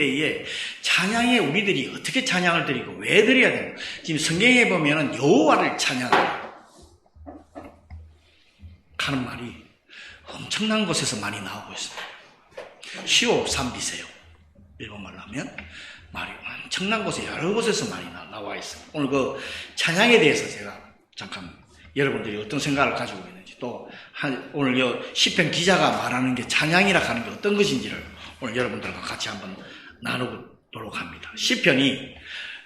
때에 찬양에 우리들이 어떻게 찬양을 드리고 왜 드려야 되는 지금 성경에 보면은 여호와를 찬양하라 하는 말이 엄청난 곳에서 많이 나오고 있습니다. 시오 삼비세요. 일본말로 하면 말이 엄청난 곳에 여러 곳에서 많이 나와 있습니다. 오늘 그 찬양에 대해서 제가 잠깐 여러분들이 어떤 생각을 가지고 있는지 또 오늘 시편 기자가 말하는 게 찬양이라 하는 게 어떤 것인지를 오늘 여러분들과 같이 한번 나누도록 합니다. 시편이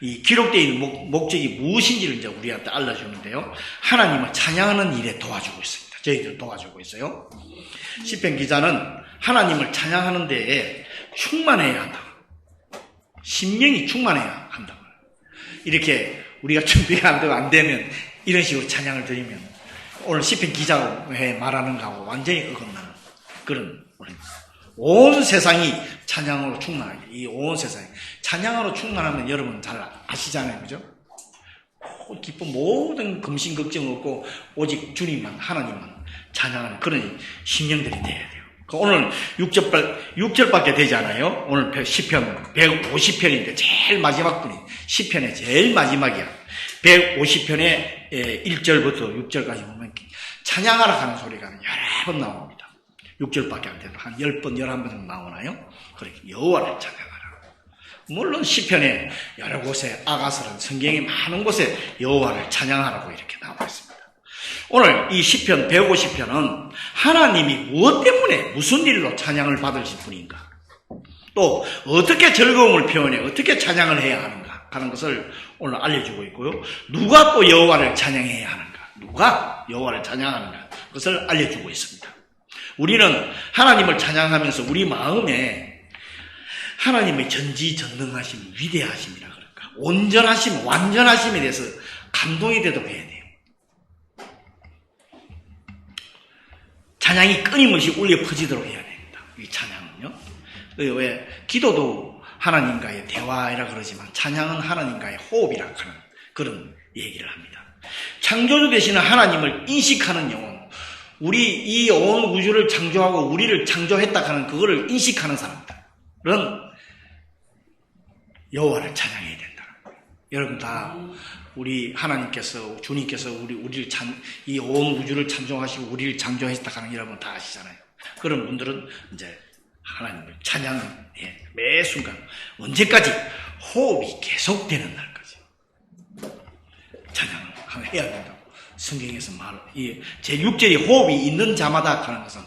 이 기록되어 있는 목적이 무엇인지를 이제 우리한테 알려주는데요. 하나님을 찬양하는 일에 도와주고 있습니다. 저희들 도와주고 있어요. 시편 기자는 하나님을 찬양하는 데에 충만해야 한다. 심령이 충만해야 한다. 이렇게 우리가 준비가 안 되면 이런 식으로 찬양을 드리면 오늘 시편 기자가 말하는 거하고 완전히 어긋나는 그런 온 세상이 찬양으로 충만하게 이 온 세상이 찬양으로 충만하면 여러분 잘 아시잖아요. 그죠? 기쁜 모든 금신 걱정 없고 오직 주님만 하나님만 찬양하는 그런 심령들이 돼야 돼요. 오늘 6절밖에 되지 않아요. 오늘 시편 150편인데 제일 마지막 분이 시편의 제일 마지막이야. 150편의 1절부터 6절까지 보면 찬양하라 하는 소리가 여러 번 나옵니다. 6절밖에 안 돼도 한 10번, 11번 정도 나오나요? 그렇게 여호와를 찬양하라. 물론 시편에 여러 곳에 아가서는 성경의 많은 곳에 여호와를 찬양하라고 이렇게 나와 있습니다. 오늘 이 시편 150편은 하나님이 무엇 때문에 무슨 일로 찬양을 받으실 분인가, 또 어떻게 즐거움을 표현해 어떻게 찬양을 해야 하는가 하는 것을 오늘 알려주고 있고요. 누가 또 여호와를 찬양해야 하는가, 누가 여호와를 찬양하는가 그것을 알려주고 있습니다. 우리는 하나님을 찬양하면서 우리 마음에 하나님의 전지전능하심, 위대하심이라 그럴까, 온전하심, 완전하심에 대해서 감동이 되도록 해야 돼요. 찬양이 끊임없이 울려 퍼지도록 해야 됩니다. 이 찬양은요. 왜 기도도 하나님과의 대화이라 그러지만 찬양은 하나님과의 호흡이라 하는 그런 얘기를 합니다. 창조주 되시는 하나님을 인식하는 영혼, 우리 이 온 우주를 창조하고 우리를 창조했다 하는 그거를 인식하는 사람들은 여호와를 찬양해야 된다. 여러분 다 우리 하나님께서 주님께서 우리를 이 온 우주를 창조하시고 우리를 창조했다 하는 여러분 다 아시잖아요. 그런 분들은 이제 하나님을 찬양해 매 순간 언제까지 호흡이 계속되는 날까지 찬양을 해야 된다고 성경에서 이 제6절이 호흡이 있는 자마다 하는 것은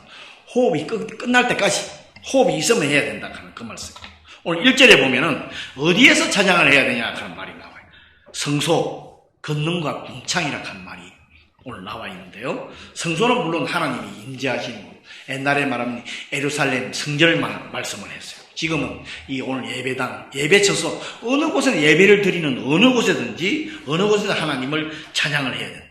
호흡이 끝날 때까지 호흡이 있으면 해야 된다 하는 그 말씀. 오늘 1절에 보면은 어디에서 찬양을 해야 되냐 하는 말이 나와요. 성소, 건능과 궁창이라 하는 말이 오늘 나와 있는데요. 성소는 물론 하나님이 임재하시는 곳, 옛날에 말하면 예루살렘 성전을 말씀을 했어요. 지금은 이 오늘 예배당, 예배처소, 어느 곳에 예배를 드리는 어느 곳에든지 어느 곳에서 하나님을 찬양을 해야 된다.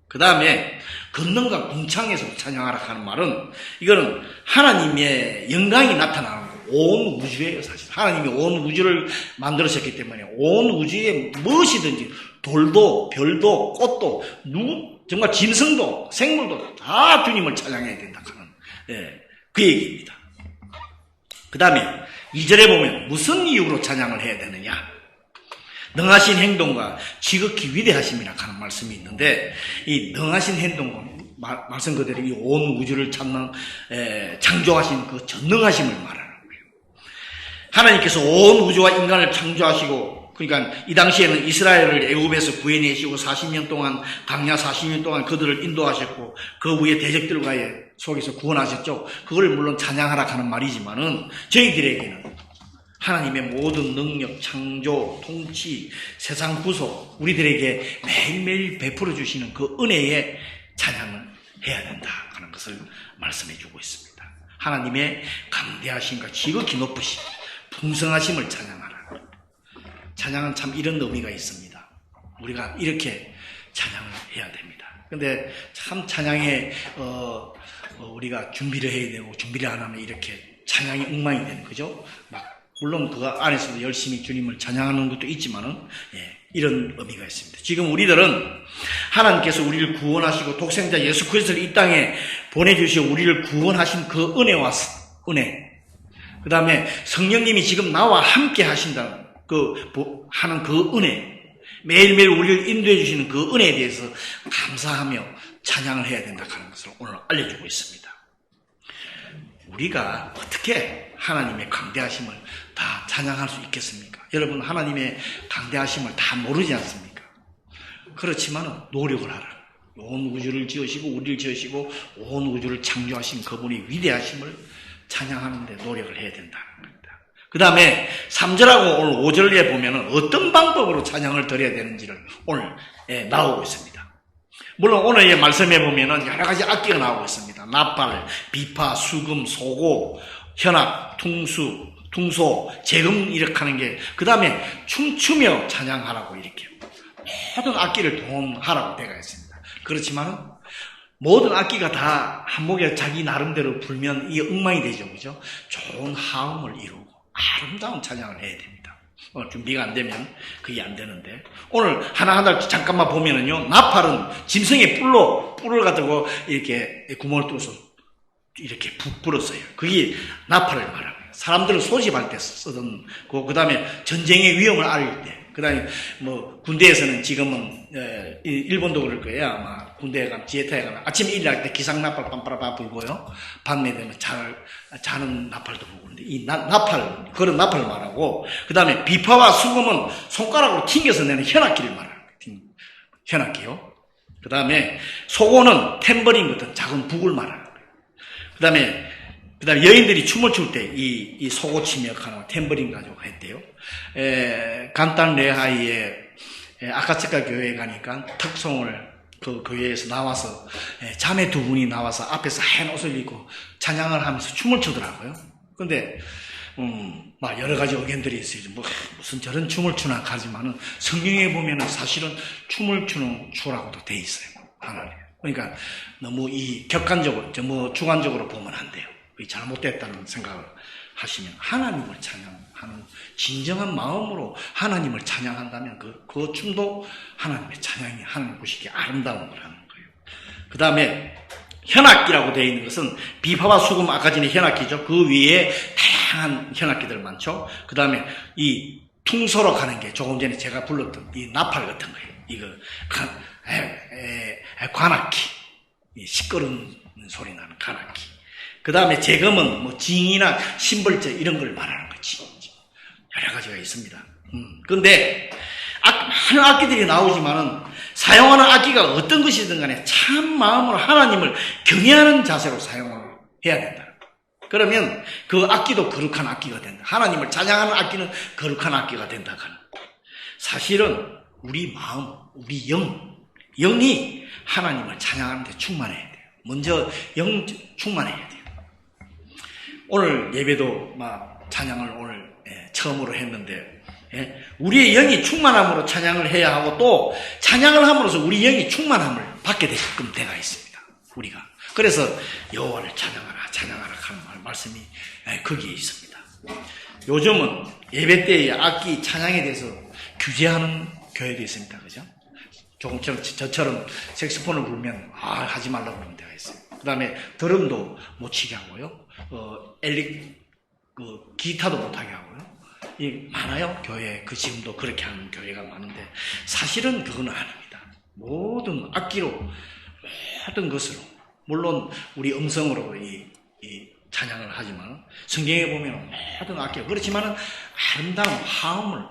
그 다음에 건능과 궁창에서 찬양하라 하는 말은 이거는 하나님의 영광이 나타나는 거예요. 온 우주예요. 사실 하나님이 온 우주를 만들으셨기 때문에 온 우주에 무엇이든지 돌도 별도 꽃도 정말 짐승도 생물도 다 주님을 찬양해야 된다 하는 그 얘기입니다. 그 다음에 2절에 보면 무슨 이유로 찬양을 해야 되느냐, 능하신 행동과 지극히 위대하심이라 하는 말씀이 있는데 이 능하신 행동과 말씀 그대로 이 온 우주를 창조하신 그 전능하심을 말하는 거예요. 하나님께서 온 우주와 인간을 창조하시고, 그러니까 이 당시에는 이스라엘을 애굽에서 구해내시고 40년 동안 광야 40년 동안 그들을 인도하셨고 그 위에 대적들과의 속에서 구원하셨죠. 그걸 물론 찬양하라 하는 말이지만은 저희들에게는 하나님의 모든 능력, 창조, 통치, 세상 구속, 우리들에게 매일매일 베풀어 주시는 그 은혜에 찬양을 해야 된다 하는 것을 말씀해 주고 있습니다. 하나님의 강대하심과 지극히 높으심, 풍성하심을 찬양하라. 찬양은 참 이런 의미가 있습니다. 우리가 이렇게 찬양을 해야 됩니다. 근데 참 찬양에 우리가 준비를 해야 되고 준비를 안 하면 이렇게 찬양이 엉망이 되는 거죠. 물론 그 안에서도 열심히 주님을 찬양하는 것도 있지만은 이런 의미가 있습니다. 지금 우리들은 하나님께서 우리를 구원하시고 독생자 예수 그리스도를 이 땅에 보내주시고 우리를 구원하신 그 은혜와 은혜, 그 다음에 성령님이 지금 나와 함께 하신다는 하는 그 은혜, 매일매일 우리를 인도해 주시는 그 은혜에 대해서 감사하며 찬양을 해야 된다 하는 것을 오늘 알려주고 있습니다. 우리가 어떻게 하나님의 강대하심을 다 찬양할 수 있겠습니까? 여러분, 하나님의 강대하심을 다 모르지 않습니까? 그렇지만 노력을 하라. 온 우주를 지으시고 우리를 지으시고 온 우주를 창조하신 그분의 위대하심을 찬양하는데 노력을 해야 된다는 겁니다. 그 다음에 3절하고 오늘 5절에 보면 어떤 방법으로 찬양을 드려야 되는지를 오늘 나오고 있습니다. 물론 오늘의 말씀에 보면 여러 가지 악기가 나오고 있습니다. 나팔, 비파, 수금, 소고, 현악, 퉁소, 재금 이렇게 하는 게, 그 다음에 춤추며 찬양하라고 이렇게 모든 악기를 동원하라고 되어 있습니다. 그렇지만 모든 악기가 다 한목에 자기 나름대로 불면 이 엉망이 되죠, 그죠? 좋은 하음을 이루고 아름다운 찬양을 해야 됩니다. 준비가 안 되면 그게 안 되는데, 오늘 하나하나 잠깐만 보면은요, 나팔은 짐승의 뿔을 가지고 이렇게 구멍을 뚫어서 이렇게 푹 불었어요. 그게 나팔을 말합니다. 사람들을 소집할 때 쓰던, 그 다음에 전쟁의 위험을 알릴 때, 그 다음에 군대에서는 지금은, 일본도 그럴 거예요. 아마 군대에 가면, 지혜타에 가면 아침에 일어날 때 기상나팔 빰빠라빠 불고요. 밤에 되면 자는 나팔도 불고. 그런데 이 나팔, 그런 나팔을 말하고, 그 다음에 비파와 수금은 손가락으로 튕겨서 내는 현악기를 말하는 거예요. 현악기요. 그 다음에 소고는 탬버린 같은 작은 북을 말하는 거예요. 그 다음에 여인들이 춤을 출 때 이 소고 치며하는 탬버린 가지고 했대요. 간단 레하이에 아카츠카 교회에 가니까 특송을 그 교회에서 나와서 자매 두 분이 나와서 앞에서 하얀 옷을 입고 찬양을 하면서 춤을 추더라고요. 근데 막 여러 가지 의견들이 있어요. 무슨 저런 춤을 추나 하지만은 성경에 보면은 사실은 춤을 추는 추라고도 돼 있어요. 하나님. 그러니까 너무 이 객관적으로, 주관적으로 보면 안 돼요. 잘못됐다는 생각을 하시면 하나님을 찬양하는 진정한 마음으로 하나님을 찬양한다면 그 춤도 하나님의 찬양이, 하나님 보시기에 아름다움을 하는 거예요. 그 다음에 현악기라고 되어 있는 것은 비파와 수금, 아까 전에 현악기죠. 그 위에 다양한 현악기들 많죠. 그 다음에 이 퉁소로 가는 게 조금 전에 제가 불렀던 이 나팔 같은 거예요. 이거 관악기, 시끄러운 소리 나는 관악기. 그 다음에 재금은 징이나 심벌제 이런 걸 말하는 거지. 여러 가지가 있습니다. 그런데 많은 악기들이 나오지만은 사용하는 악기가 어떤 것이든 간에 참 마음으로 하나님을 경외하는 자세로 사용을 해야 된다. 그러면 그 악기도 거룩한 악기가 된다. 하나님을 찬양하는 악기는 거룩한 악기가 된다. 사실은 우리 마음, 우리 영이 하나님을 찬양하는 데 충만해야 돼요. 먼저 영 충만해야 돼요. 오늘 예배도 찬양을 오늘 처음으로 했는데, 우리의 영이 충만함으로 찬양을 해야 하고, 또 찬양을 함으로써 우리 영이 충만함을 받게 되게끔 되어 있습니다. 우리가. 그래서 여호와를 찬양하라 하는 말씀이 거기에 있습니다. 요즘은 예배 때의 악기 찬양에 대해서 규제하는 교회도 있습니다. 그죠? 조금처럼 저처럼 색소폰을 불면 하지 말라고 그러는 데가 있어요. 그 다음에 드럼도 못 치게 하고요. 기타도 못하게 하고요. 많아요. 교회, 지금도 그렇게 하는 교회가 많은데, 사실은 그건 아닙니다. 모든 악기로, 모든 것으로, 물론 우리 음성으로 이 찬양을 하지만, 성경에 보면 모든 악기가, 그렇지만은 아름다운 화음을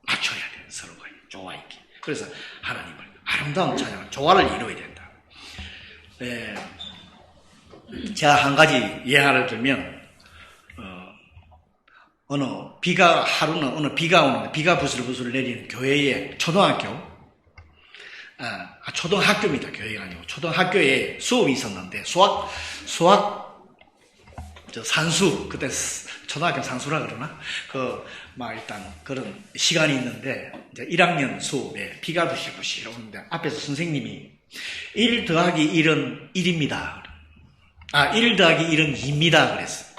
맞춰야 돼요. 서로가 조화 있게. 그래서 하나님을 아름다운 찬양을, 조화를 이루어야 된다. 제가 한 가지 예화를 들면, 비가 오는데, 비가 부슬부슬 내리는 교회의 초등학교입니다. 교회가 아니고, 초등학교에 수업이 있었는데, 산수, 그때 초등학교 산수라 그러나? 일단 그런 시간이 있는데, 이제 1학년 수업에 비가 부실부실 오는데, 앞에서 선생님이 1 더하기 1은 1입니다. 1 더하기 1은 2입니다. 그랬어요.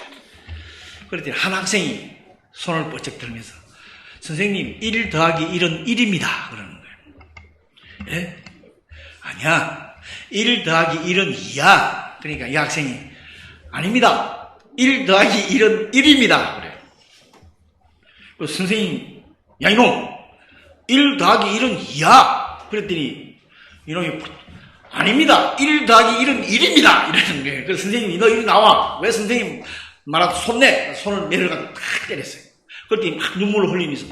그랬더니 한 학생이 손을 뻗쩍 들면서, 선생님, 1 더하기 1은 1입니다. 그러는 거예요. 예? 아니야. 1 더하기 1은 2야. 그러니까 이 학생이, 아닙니다. 1 더하기 1은 1입니다. 그래요. 선생님, 야, 이놈! 1 더하기 1은 2야! 그랬더니, 이놈이, 아닙니다. 1 더하기 1은 1입니다. 이러는 거예요. 그래서 선생님이, 너 이리 나와. 왜 선생님 말하고 손 내? 손을 내려가지고 탁 때렸어요. 그랬더니 막 눈물을 흘리면서,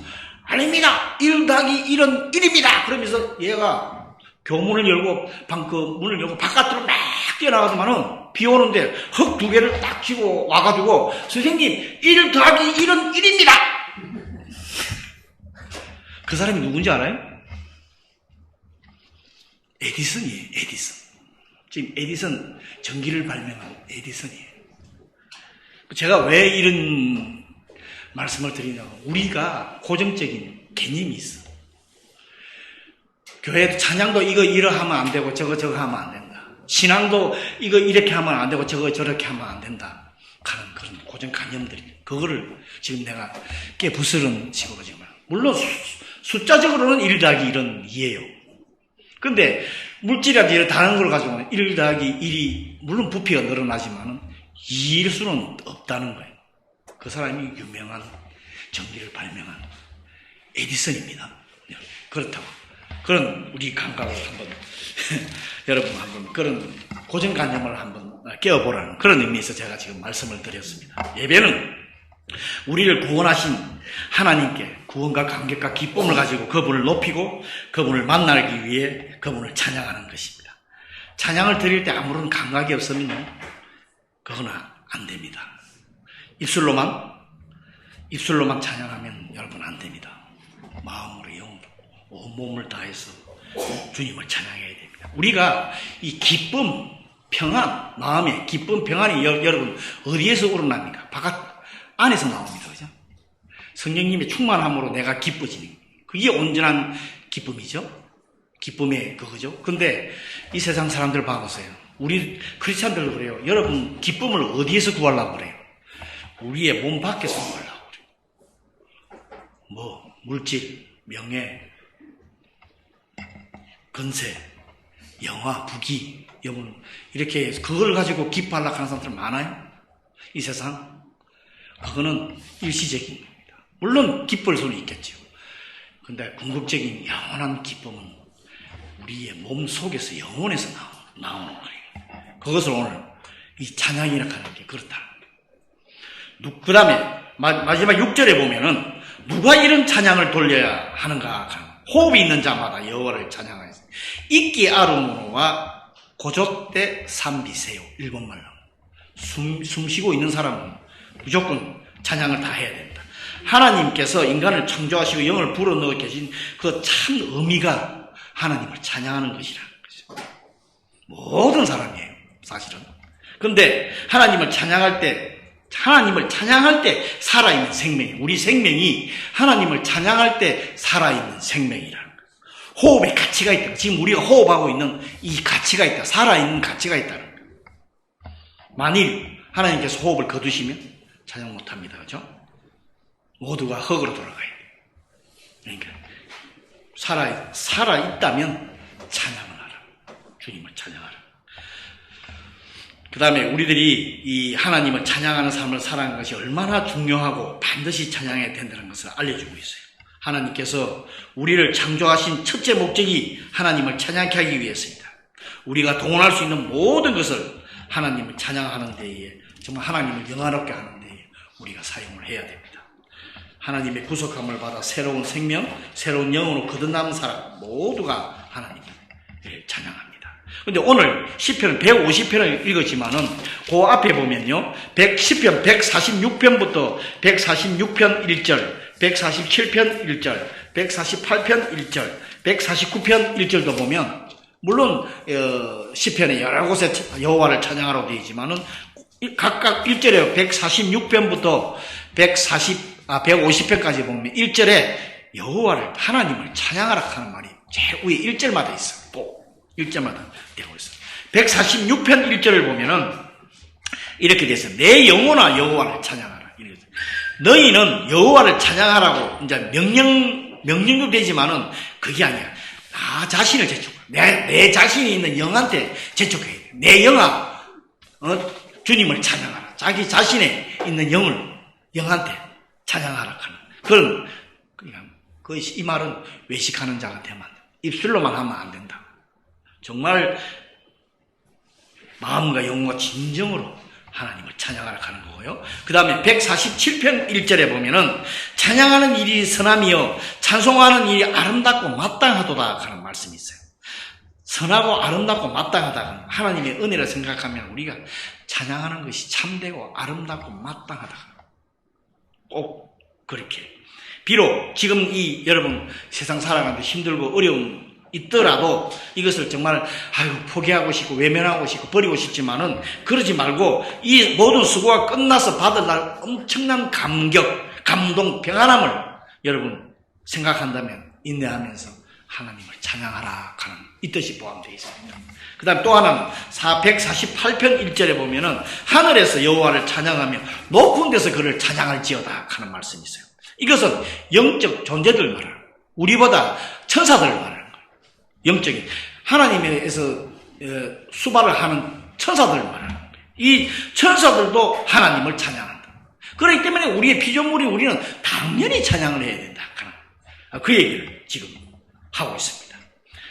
아닙니다. 1 더하기 1은 1입니다. 그러면서 얘가 교문을 열고, 그 문을 열고 바깥으로 막 뛰어나가더만은, 비 오는데 흙 2개를 딱 쥐고 와가지고, 선생님, 1 더하기 1은 1입니다. 그 사람이 누군지 알아요? 에디슨이에요. 에디슨. 지금 에디슨, 전기를 발명한 에디슨이에요. 제가 왜 이런 말씀을 드리냐고. 우리가 고정적인 개념이 있어. 교회도 찬양도 이거 하면 안 되고 저거 하면 안 된다. 신앙도 이거 이렇게 하면 안 되고 저거 저렇게 하면 안 된다. 하는 그런 고정관념들이. 그거를 지금 내가 깨부스런 식으로 지금. 물론 숫자적으로는 1 더하기 1은 2예요. 근데 물질이라든지 다른 걸 가지고는 1 더하기 1이 물론 부피가 늘어나지만은 2일 수는 없다는 거예요. 그 사람이 유명한 전기를 발명한 에디슨입니다. 그렇다고. 그런 우리 감각을 한번 여러분 한번 그런 고정관념을 한번 깨워보라는 그런 의미에서 제가 지금 말씀을 드렸습니다. 예배는 우리를 구원하신 하나님께 구원과 감격과 기쁨을 가지고 그분을 높이고 그분을 만나기 위해 그분을 찬양하는 것입니다. 찬양을 드릴 때 아무런 감각이 없으면요, 그건 안 됩니다. 입술로만 찬양하면 여러분 안 됩니다. 마음으로 영으로 온몸을 다해서 주님을 찬양해야 됩니다. 우리가 이 기쁨, 평안, 마음의 기쁨, 평안이 여러분 어디에서 우러납니까? 안에서 나옵니다. 그죠? 성령님의 충만함으로 내가 기뻐지는, 그게 온전한 기쁨이죠. 기쁨의 그거죠. 근데 이 세상 사람들 봐보세요. 우리 크리스찬들 그래요. 여러분 기쁨을 어디에서 구하려고 그래요? 우리의 몸 밖에서 구하려고 그래요. 물질, 명예, 건세, 영화, 부귀, 여러분 이렇게 그걸 가지고 기뻐하려고 하는 사람들 많아요. 이 세상. 그거는 일시적인 겁니다. 물론 기쁠 수는 있겠죠. 근데 궁극적인 영원한 기쁨은 우리의 몸 속에서 영혼에서 나오는 거예요. 그것을 오늘 이 찬양이라고 하는 게 그렇다. 그 다음에 마지막 6절에 보면은 누가 이런 찬양을 돌려야 하는가? 호흡이 있는 자마다 여호와를 찬양하여 있기 아름으로와 고족대 삼비세요. 일본말로 숨 쉬고 있는 사람은 무조건 찬양을 다 해야 됩니다. 하나님께서 인간을 창조하시고 영을 불어넣어 계신 그 참 의미가 하나님을 찬양하는 것이라는 거죠. 모든 사람이에요, 사실은. 그런데 하나님을 찬양할 때 살아있는 생명이, 우리 생명이 하나님을 찬양할 때 살아있는 생명이라는 거예요. 호흡의 가치가 있다. 지금 우리가 호흡하고 있는 이 가치가 있다. 살아있는 가치가 있다는 거예요. 만일 하나님께서 호흡을 거두시면 찬양 못합니다. 그죠? 모두가 흙으로 돌아가야 돼요. 그러니까 살아있다면 찬양을 하라. 주님을 찬양하라. 그 다음에 우리들이 이 하나님을 찬양하는 삶을 살아가는 것이 얼마나 중요하고 반드시 찬양해야 된다는 것을 알려주고 있어요. 하나님께서 우리를 창조하신 첫째 목적이 하나님을 찬양케 하기 위해서입니다. 우리가 동원할 수 있는 모든 것을 하나님을 찬양하는 데에, 정말 하나님을 영화롭게 하는 데에 우리가 사용을 해야 됩니다. 하나님의 구속함을 받아 새로운 생명, 새로운 영으로 거듭남은 사람 모두가 하나님을 찬양합니다. 근데 오늘 시편 150편을 읽었지만은 그 앞에 보면요, 10편 146편부터 146편 1절, 147편 1절, 148편 1절, 149편 1절도 보면, 물론 시편에 여러 곳에 여호와를 찬양하라고 되어 있지만은 각각 1절에 146편부터 150편까지 보면 1절에 여호와를, 하나님을 찬양하라 하는 말이 제일 위에 1절마다 있어요. 꼭 1절마다 되고 있어요. 146편 1절을 보면은 이렇게 되어 있어요. 내 영혼아 여호와를 찬양하라. 이렇게 너희는 여호와를 찬양하라고 이제 명령도 되지만은 그게 아니야. 나 자신을 재촉해. 내 자신이 있는 영한테 재촉해야 돼. 내 영아, 주님을 찬양하라. 자기 자신에 있는 영한테 찬양하라 하는 그런, 이 말은 외식하는 자가 되면 안 돼. 입술로만 하면 안 된다. 정말 마음과 영과 진정으로 하나님을 찬양하라 하는 거고요. 그 다음에 147편 1절에 보면은 찬양하는 일이 선함이요 찬송하는 일이 아름답고 마땅하도다 하는 말씀이 있어요. 선하고 아름답고 마땅하다. 하나님의 은혜를 생각하면 우리가 찬양하는 것이 참되고 아름답고 마땅하다. 꼭 그렇게. 비록 지금 여러분 세상 살아가는데 힘들고 어려움 있더라도 이것을 정말 포기하고 싶고 외면하고 싶고 버리고 싶지만은 그러지 말고 이 모든 수고가 끝나서 받을 날 엄청난 감동, 평안함을 여러분 생각한다면 인내하면서 하나님을 찬양하라 하는 이 뜻이 포함되어 있습니다. 그 다음 또 하나는 148편 1절에 보면은 하늘에서 여호와를 찬양하며 높은 데서 그를 찬양할지어다 하는 말씀이 있어요. 이것은 영적 존재들 말하는 거예요. 우리보다 천사들 말하는 거예요. 영적인 하나님에서 수발을 하는 천사들 말하는 거예요. 이 천사들도 하나님을 찬양한다. 그렇기 때문에 우리의 피조물이 우리는 당연히 찬양을 해야 된다 하는 그 얘기를 지금 하고 있습니다.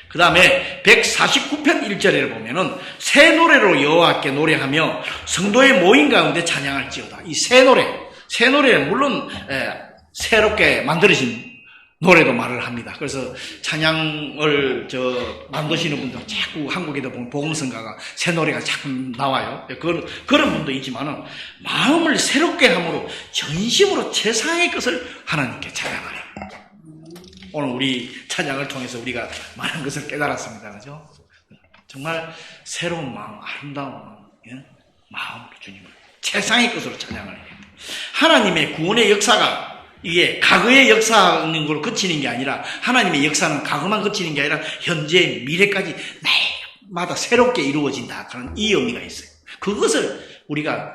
그 다음에 149편 1절에 보면은 새 노래로 여호와께 노래하며 성도의 모임 가운데 찬양할지어다. 이 새 노래는 물론 새롭게 만들어진 노래도 말을 합니다. 그래서 찬양을 만드시는 분들 자꾸 한국에도 보면 복음성가가 새 노래가 자꾸 나와요. 그런 분도 있지만은 마음을 새롭게 함으로 전심으로 최상의 것을 하나님께 찬양하라. 오늘 우리 찬양을 통해서 우리가 많은 것을 깨달았습니다. 그죠? 정말 새로운 마음, 아름다운 마음으로 주님을 최상의 것으로 찬양을 해야 됩니다. 하나님의 구원의 역사가 이게 과거의 역사는 걸 그치는 게 아니라 하나님의 역사는 과거만 그치는 게 아니라 현재 미래까지 날마다 새롭게 이루어진다 하는 이 의미가 있어요. 그것을 우리가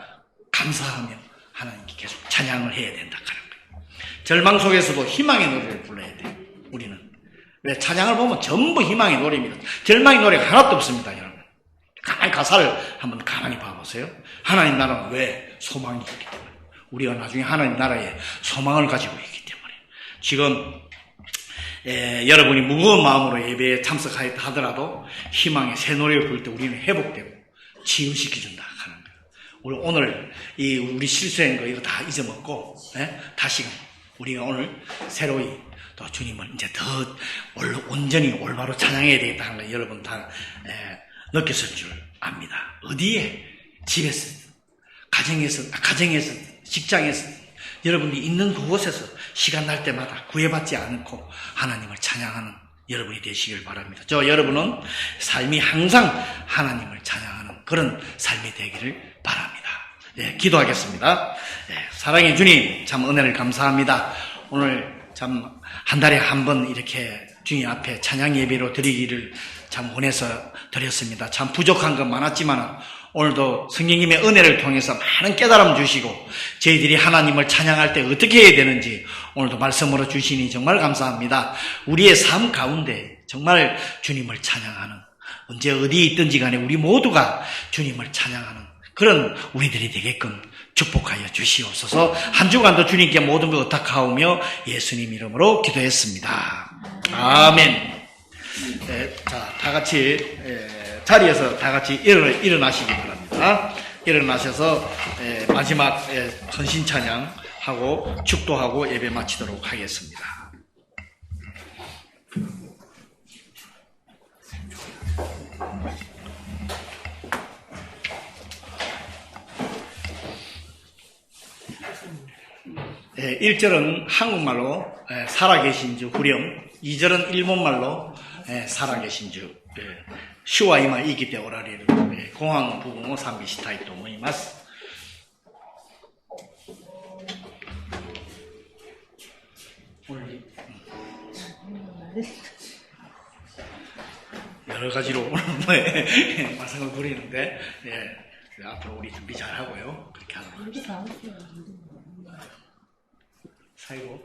감사하며 하나님께 계속 찬양을 해야 된다 하는 거예요. 절망 속에서도 희망의 노래를 불러야 돼요. 우리는 왜 찬양을 보면 전부 희망의 노래입니다. 절망의 노래가 하나도 없습니다. 여러분 가만히 가사를 한번 가만히 봐보세요. 하나님 나라는 왜 소망이 있기 때문에 우리가 나중에 하나님 나라에 소망을 가지고 있기 때문에 지금 여러분이 무거운 마음으로 예배에 참석하더라도 희망의 새 노래를 부를 때 우리는 회복되고 치유시켜준다 하는 거예요. 오늘 우리 실수한 거 이거 다 잊어먹고 다시금 우리가 오늘 새로이 또 주님을 이제 더 온전히 올바로 찬양해야 되겠다 하는 걸 여러분 다 느꼈을 줄 압니다. 어디에 집에서 가정에서 직장에서 여러분이 있는 그곳에서 시간 날 때마다 구애받지 않고 하나님을 찬양하는 여러분이 되시길 바랍니다. 여러분은 삶이 항상 하나님을 찬양하는 그런 삶이 되기를 바랍니다. 기도하겠습니다. 사랑의 주님 참 은혜를 감사합니다. 오늘 참 한 달에 한 번 이렇게 주님 앞에 찬양 예배로 드리기를 참 원해서 드렸습니다. 참 부족한 건 많았지만 오늘도 성령님의 은혜를 통해서 많은 깨달음 주시고 저희들이 하나님을 찬양할 때 어떻게 해야 되는지 오늘도 말씀으로 주시니 정말 감사합니다. 우리의 삶 가운데 정말 주님을 찬양하는 언제 어디에 있든지 간에 우리 모두가 주님을 찬양하는 그런 우리들이 되게끔 축복하여 주시옵소서. 한 주간도 주님께 모든 걸 의탁하오며 예수님 이름으로 기도했습니다. 아멘. 자, 다 같이 자리에서 다 같이 일어나시기 바랍니다. 일어나셔서 마지막 헌신 찬양하고 축도하고 예배 마치도록 하겠습니다. 네, 1절은 한국말로 살아계신 주 후렴, 2절은 일본말로 살아계신 주 슈와 이마 이기 때 오라리를 공항 부분を賛美したいと思います。 여러 가지로 말씀을 드리는데 앞으로 우리 준비 잘 하고요. 그렇게 하도록 하겠습니다. 사이로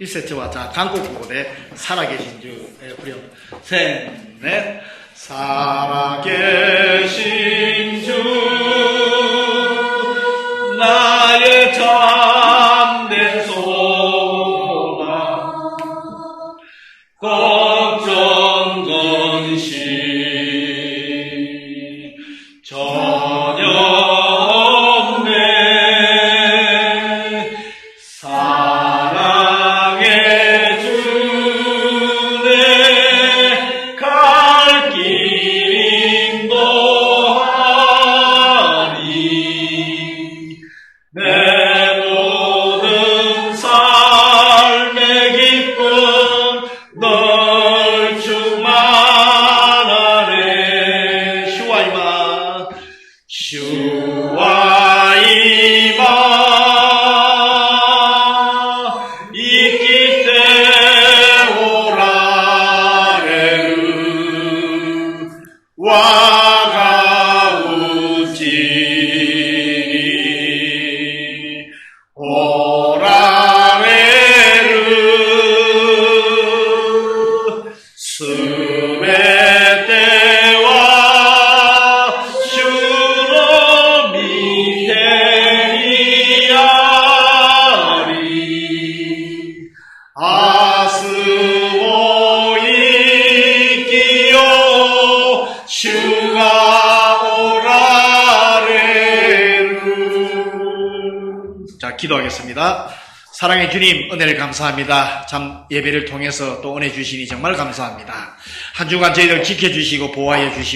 1세트와 자 한국어대 살아계신 주의 후렴 셋, 넷 살아계신 주 사랑의 주내 갈 길 인도하니 내 모든 삶의 기쁨 널 충만하네. 슈와 이마 이기 때 오라레르 와가우지 오라레르 스메 때와 주로 미테리아리 아스모이기요 슈가 오라레르. 자, 기도하겠습니다. 사랑의 주님, 은혜를 감사합니다. 참 예배를 통해서 또 은혜 주시니 정말 감사합니다. 한 주간 저희들 지켜주시고 보호하여 주시고